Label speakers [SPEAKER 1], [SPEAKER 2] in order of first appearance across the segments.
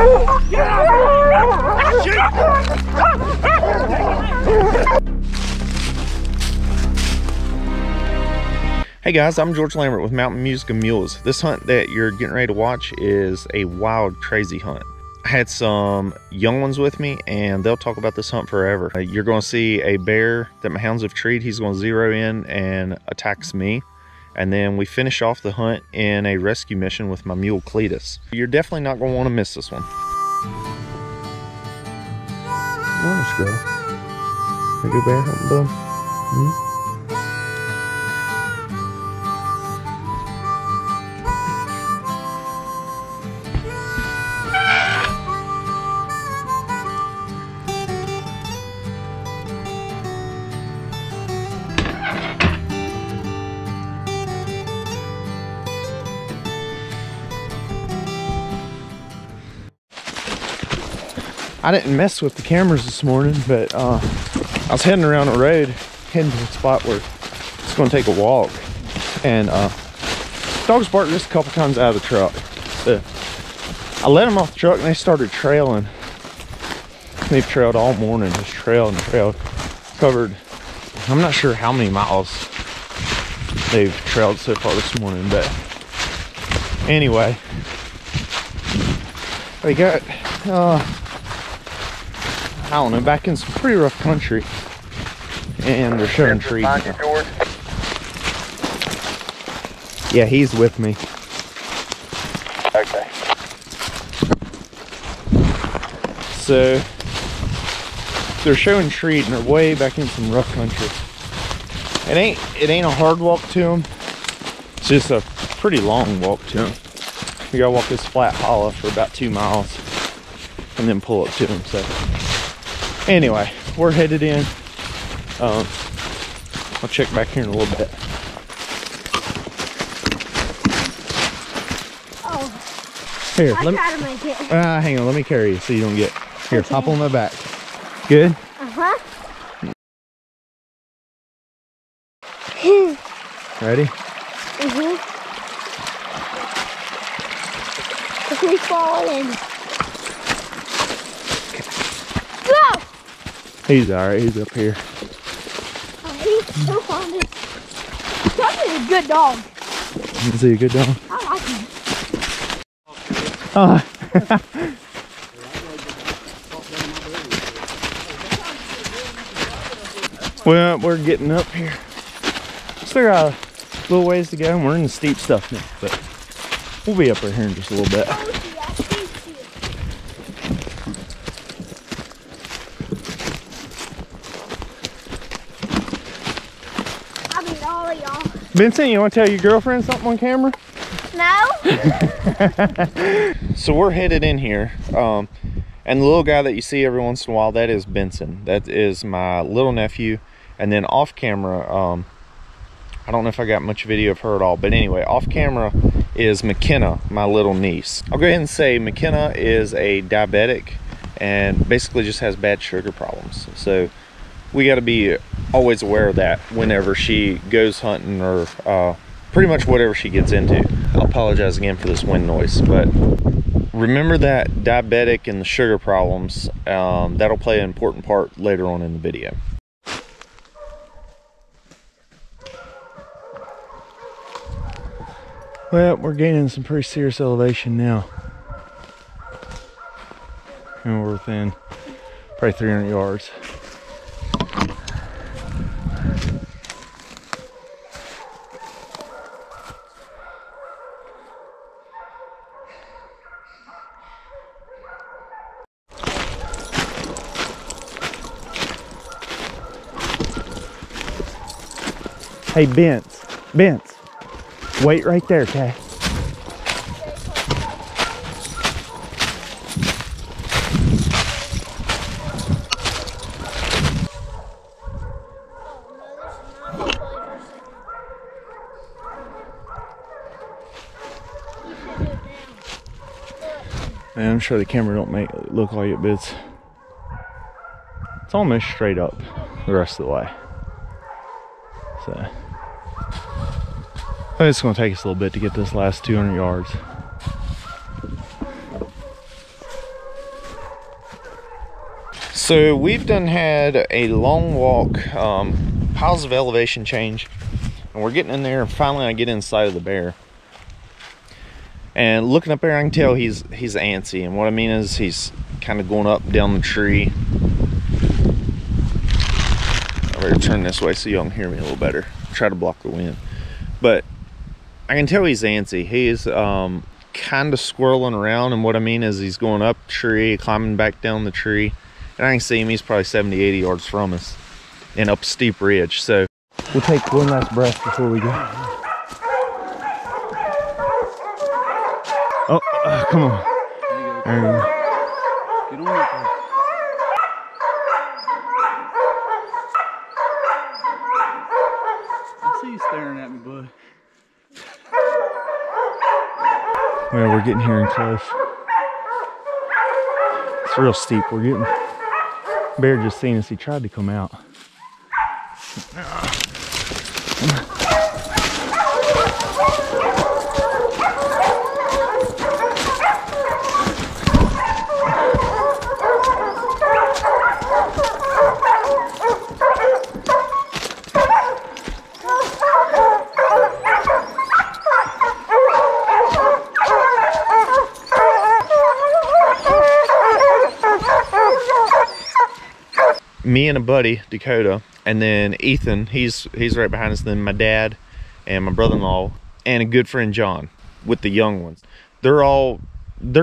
[SPEAKER 1] Hey guys, I'm George Lambert with Mountain Music and Mules. This hunt that you're getting ready to watch is a wild, crazy hunt. I had some young ones with me and they'll talk about this hunt forever. You're going to see a bear that my hounds have treed. He's going to zero in and attacks me. And then we finish off the hunt in a rescue mission with my mule Cletus. You're definitely not going to want to miss this one. Morning, Squirrel. Hey, good bear hunting, bud? I didn't mess with the cameras this morning, but I was heading around the road, heading to a spot where it's going to take a walk. And dogs barked just a couple times out of the truck. I let them off the truck and they started trailing. They've trailed all morning, just trailed and trailed. Covered, I'm not sure how many miles they've trailed so far this morning, but anyway, they got, I don't know, back in some pretty rough country, and they're showing trees. Yeah, he's with me.
[SPEAKER 2] Okay.
[SPEAKER 1] So they're showing trees, and they're way back in some rough country. It ain't a hard walk to them. It's just a pretty long walk to them. You gotta walk this flat hollow for about 2 miles, and then pull up to them. So. Anyway, we're headed in. I'll check back here in a little bit.
[SPEAKER 3] Oh,
[SPEAKER 1] here,
[SPEAKER 3] I try to make it.
[SPEAKER 1] Hang on, let me carry you so you don't get. Here, okay. Hop on my back. Good?
[SPEAKER 3] Uh-huh.
[SPEAKER 1] Ready?
[SPEAKER 3] Mm-hmm. If we fall in.
[SPEAKER 1] He's alright, he's up here.
[SPEAKER 3] Oh, he's so fond of. He's probably a good dog.
[SPEAKER 1] Is he a good dog?
[SPEAKER 3] I like him.
[SPEAKER 1] Well, we're getting up here. Still got a little ways to go, and we're in the steep stuff now, but we'll be up here in just a little bit. Benson, you want to tell your girlfriend something on camera?
[SPEAKER 3] No.
[SPEAKER 1] So we're headed in here, and the little guy that you see every once in a while, that is Benson. That is my little nephew. And then off camera, I don't know if I got much video of her at all, but anyway, off camera is McKenna, my little niece. I'll go ahead and say McKenna is a diabetic and basically just has bad sugar problems. So we got to be always aware of that whenever she goes hunting or pretty much whatever she gets into. I'll apologize again for this wind noise, but remember that diabetic and the sugar problems, that'll play an important part later on in the video. Well, we're gaining some pretty serious elevation now. And we're within probably 300 yards. Hey, Bence, wait right there, okay? Man, I'm sure the camera don't make it look like it, but it's almost straight up the rest of the way. So it's going to take us a little bit to get this last 200 yards. So we've had a long walk, piles of elevation change, and we're getting in there, and finally I get inside of the bear. And looking up there, I can tell he's antsy, and what I mean is he's kind of going up down the tree. I better turn this way so y'all can hear me a little better. Try to block the wind, but I can tell he's antsy. He is kind of swirling around, and what I mean is he's going up the tree, climbing back down the tree, and I can see him. He's probably 70-80 yards from us and up a steep ridge. So we'll take one last breath before we go. Oh, come on. There you go.
[SPEAKER 2] Get on that one. I see you staring at me, bud.
[SPEAKER 1] Well, we're getting here in close. It's real steep. We're getting... Bear just seen us. He tried to come out. Me and a buddy, Dakota, and then Ethan, he's right behind us, then my dad and my brother-in-law and a good friend John with the young ones. They're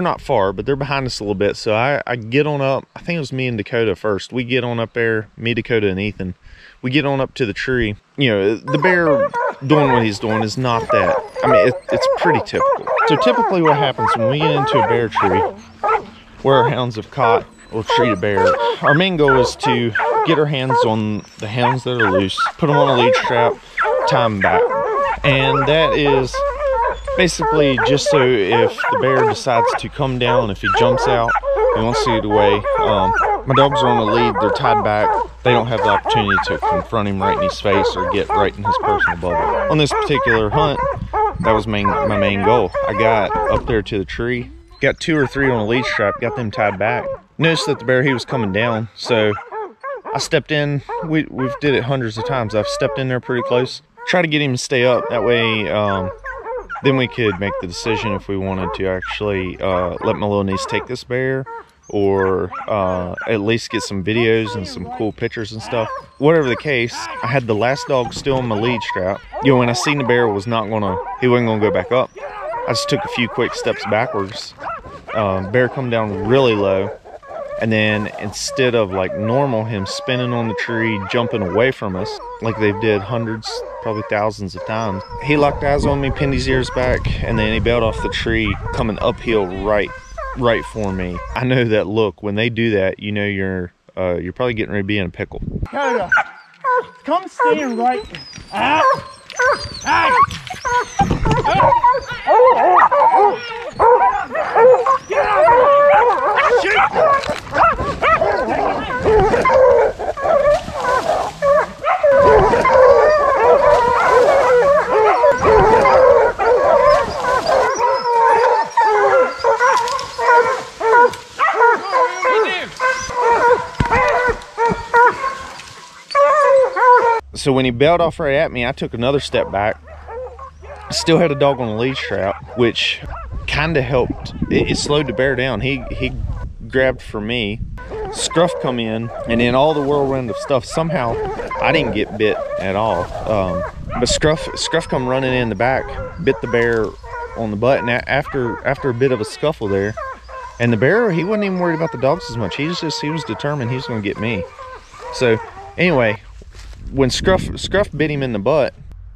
[SPEAKER 1] not far, but they're behind us a little bit. So I get on up. I think it was me and Dakota first. We get on up there, me, Dakota, and Ethan. We get on up to the tree. You know, the bear doing what he's doing is not that, I mean, it's pretty typical. So typically what happens when we get into a bear tree where our hounds have caught or treat a bear, our main goal is to get our hands on the hounds that are loose, put them on a lead strap, tie them back. And that is basically just so if the bear decides to come down, if he jumps out, he wants to get away. My dogs are on a lead, they're tied back. They don't have the opportunity to confront him right in his face or get right in his personal bubble. On this particular hunt, that was my main goal. I got up there to the tree, got 2 or 3 on a lead strap, got them tied back. Noticed that the bear, he was coming down, so I stepped in. We've did it hundreds of times. I've stepped in there pretty close, try to get him to stay up. That way, then we could make the decision if we wanted to actually let my little niece take this bear, or at least get some videos and some cool pictures and stuff. Whatever the case, I had the last dog still on my lead strap. You know, when I seen the bear he wasn't gonna go back up, I just took a few quick steps backwards. Bear come down really low. And then instead of like normal, him spinning on the tree, jumping away from us, like they've did hundreds, probably thousands of times, he locked eyes on me, pinned his ears back, and then he bailed off the tree, coming uphill right for me. I know that look. When they do that, you know you're probably getting ready to be in a pickle.
[SPEAKER 2] Dakota, come stand right. Get out! Shoot!
[SPEAKER 1] So when he bailed off right at me, I took another step back. Still had a dog on a lead strap, which kind of helped. It slowed the bear down. He grabbed for me. Scruff come in, and in all the whirlwind of stuff, somehow I didn't get bit at all. But Scruff come running in the back, bit the bear on the butt, and after a bit of a scuffle there, and the bear, he wasn't even worried about the dogs as much. He was determined he was going to get me. So anyway, when Scruff bit him in the butt,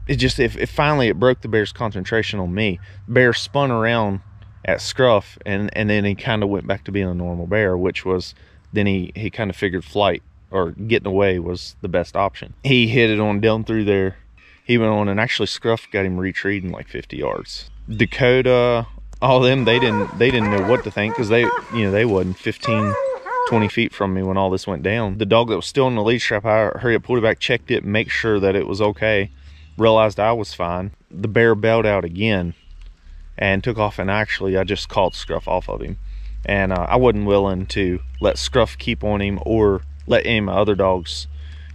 [SPEAKER 1] it finally broke the bear's concentration on me. Bear spun around at Scruff, and then he kind of went back to being a normal bear, which was, then he kind of figured flight or getting away was the best option. He hit it on down through there. He went on, and actually Scruff got him retreating like 50 yards. Dakota, all them, they didn't know what to think, because they wasn't 15, 20 feet from me when all this went down. The dog that was still on the lead strap, I hurried up, pulled it back, checked it, make sure that it was okay, realized I was fine. The bear bailed out again and took off, and actually I just called Scruff off of him. and I wasn't willing to let Scruff keep on him or let any of my other dogs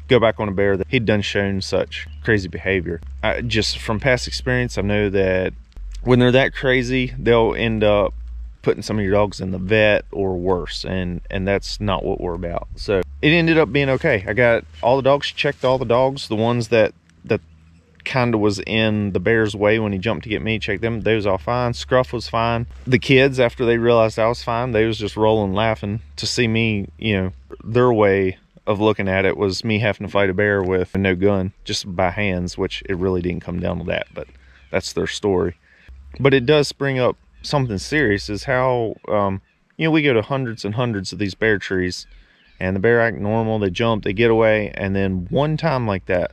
[SPEAKER 1] go back on a bear that he'd done shown such crazy behavior. Just from past experience, I know that when they're that crazy, they'll end up putting some of your dogs in the vet or worse, and that's not what we're about. So it ended up being okay. I got all the dogs, checked all the dogs, the ones that kind of was in the bear's way when he jumped to get me, checked them, they was all fine. Scruff was fine. The kids, after they realized I was fine, they was just rolling laughing to see me. You know, their way of looking at it was me having to fight a bear with no gun, just by hands, which it really didn't come down to that, but that's their story. But it does bring up something serious, is how you know, we go to hundreds and hundreds of these bear trees, and the bear act normal, they jump, they get away, and then one time like that,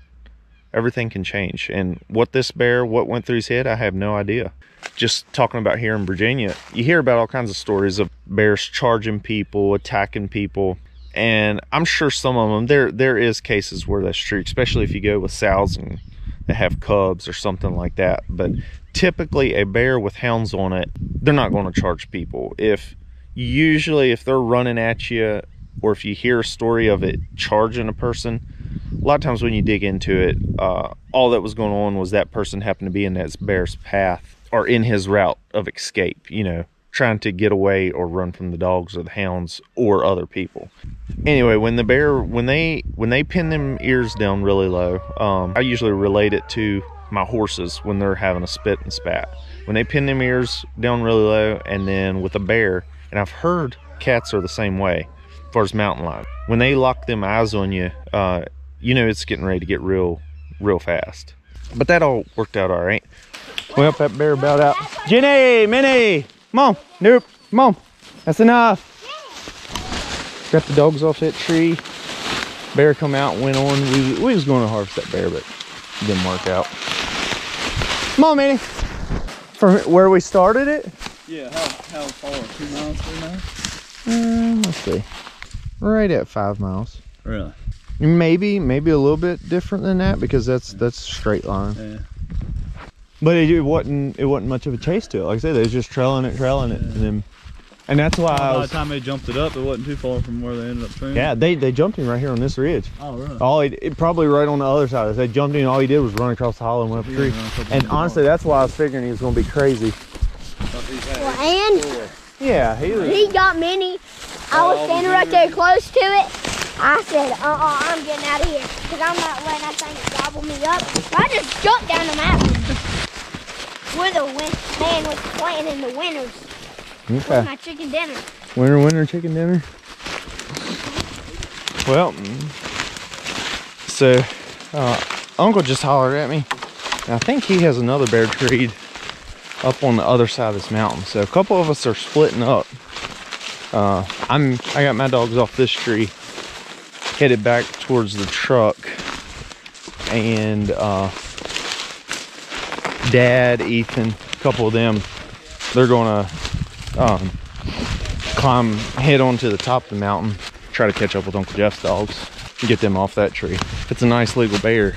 [SPEAKER 1] everything can change. And what went through his head, I have no idea. Just talking about here in Virginia, you hear about all kinds of stories of bears charging people, attacking people, and I'm sure some of them, there is cases where that's true, especially if you go with sows and they have cubs or something like that. But typically a bear with hounds on it, they're not going to charge people. Usually if they're running at you, or if you hear a story of it charging a person, a lot of times when you dig into it, all that was going on was that person happened to be in that bear's path or in his route of escape, you know, trying to get away or run from the dogs or the hounds or other people. Anyway, when they pin them ears down really low, I usually relate it to my horses when they're having a spit and spat. When they pin them ears down really low, and then with a bear, and I've heard cats are the same way as far as mountain lion, when they lock them eyes on you, you know it's getting ready to get real fast. But that all worked out all right. Well, that bear bowed out. Jenny, Minnie, come on. Nope, come on. That's enough. Got the dogs off that tree. Bear come out, went on. We was going to harvest that bear, but it didn't work out. Come on, Minnie. From where we started it?
[SPEAKER 2] Yeah, how far? 2 miles, 3 miles?
[SPEAKER 1] Let's see. Right at 5 miles.
[SPEAKER 2] Really?
[SPEAKER 1] Maybe a little bit different than that, because that's straight line.
[SPEAKER 2] Yeah.
[SPEAKER 1] But it wasn't much of a chase to it. Like I said, they was just trailing it,
[SPEAKER 2] Yeah.
[SPEAKER 1] and that's why
[SPEAKER 2] by the time they jumped it up, it wasn't too far from where they ended up trailing.
[SPEAKER 1] Yeah, they jumped him right here on this ridge.
[SPEAKER 2] Oh, really?
[SPEAKER 1] Probably right on the other side. They jumped him, all he did was run across the hollow and went up the tree. And honestly, that's why I was figuring he was going to be crazy.
[SPEAKER 3] Well, and
[SPEAKER 1] Yeah,
[SPEAKER 3] he got Minnie. I was standing right there close to it. I said, I'm getting out of here, because I'm not letting that thing gobble me up. So I just jumped down the mountain where the man was playing in the winters.
[SPEAKER 1] Okay.
[SPEAKER 3] With my chicken dinner.
[SPEAKER 1] Winter chicken dinner. Well, so Uncle just hollered at me. And I think he has another bear treed up on the other side of this mountain. So a couple of us are splitting up. I got my dogs off this tree, headed back towards the truck, and Dad, Ethan, a couple of them, they're gonna head onto the top of the mountain, try to catch up with Uncle Jeff's dogs and get them off that tree. It's a nice legal bear.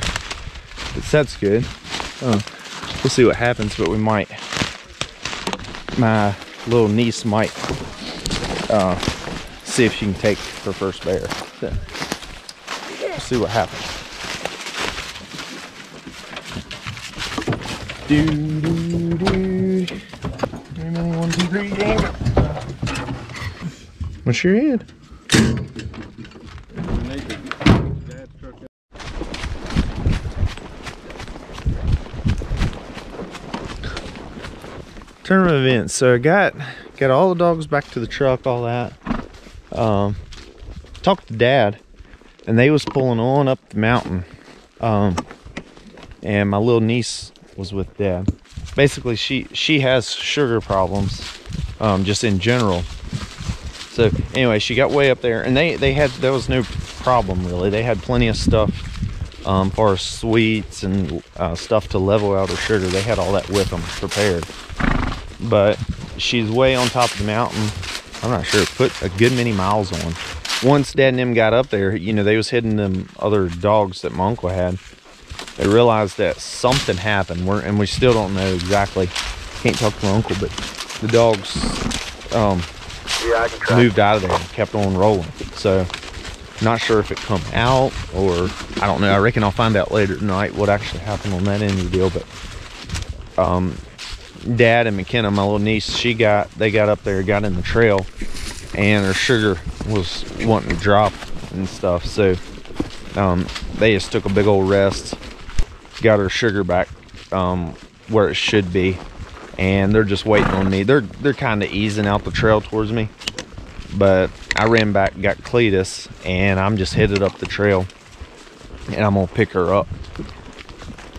[SPEAKER 1] That's good. We'll see what happens, but my little niece might see if she can take her first bear. So, we'll see what happens. One, two, three, dang. What's your head? Turn of events. So I got all the dogs back to the truck, all that. Talked to Dad, and they was pulling on up the mountain. And my little niece was with Dad. Basically, she has sugar problems, just in general. So anyway, she got way up there, and there was no problem really. They had plenty of stuff for sweets and stuff to level out her sugar. They had all that with them prepared. But she's way on top of the mountain. I'm not sure, put a good many miles on. Once Dad and them got up there, you know, they was hitting them other dogs that my uncle had. They realized that something happened, and we still don't know exactly. Can't talk to my uncle, but the dogs moved out of there and kept on rolling. So not sure if it come out or I don't know. I reckon I'll find out later tonight what actually happened on that end of the deal. But Dad and McKenna, my little niece, they got up there, got in the trail, and her sugar was wanting to drop and stuff. So they just took a big old rest, got her sugar back where it should be, and they're just waiting on me. They're kind of easing out the trail towards me, but I ran back and got Cletus, and I'm just headed up the trail, and I'm gonna pick her up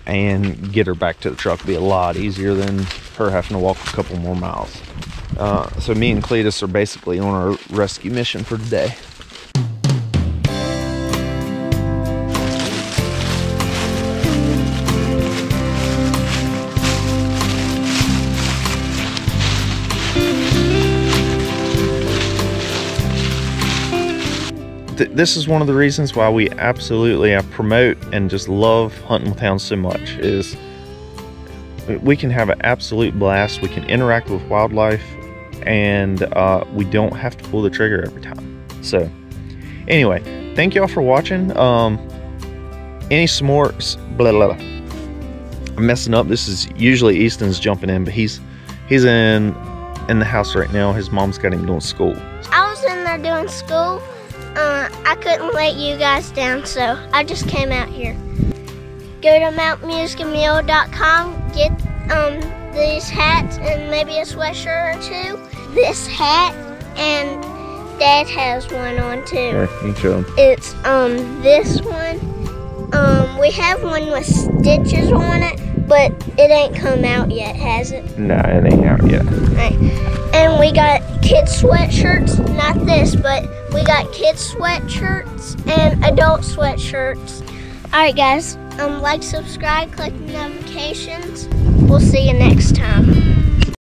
[SPEAKER 1] and get her back to the truck. Be a lot easier than her having to walk a couple more miles. So me and Cletus are basically on our rescue mission for today. This is one of the reasons why we absolutely promote and just love hunting with hounds so much, is we can have an absolute blast. We can interact with wildlife, and we don't have to pull the trigger every time. So anyway, thank y'all for watching. Any s'mores, blah, blah, blah. I'm messing up. This is usually Easton's jumping in, but he's in the house right now. His mom's got him doing school.
[SPEAKER 3] I was in there doing school. I couldn't let you guys down, so I just came out here. Go to mountmusicandmule.com, get these hats and maybe a sweatshirt or two. This hat, and Dad has one on too.
[SPEAKER 1] Here, you show him.
[SPEAKER 3] It's this one. We have one with stitches on it, but it ain't come out yet, has it?
[SPEAKER 1] No, it ain't out yet.
[SPEAKER 3] Right. And we got kids sweatshirts, not this, but we got kids sweatshirts and adult sweatshirts. All right, guys, like, subscribe, click the notifications. We'll see you next time.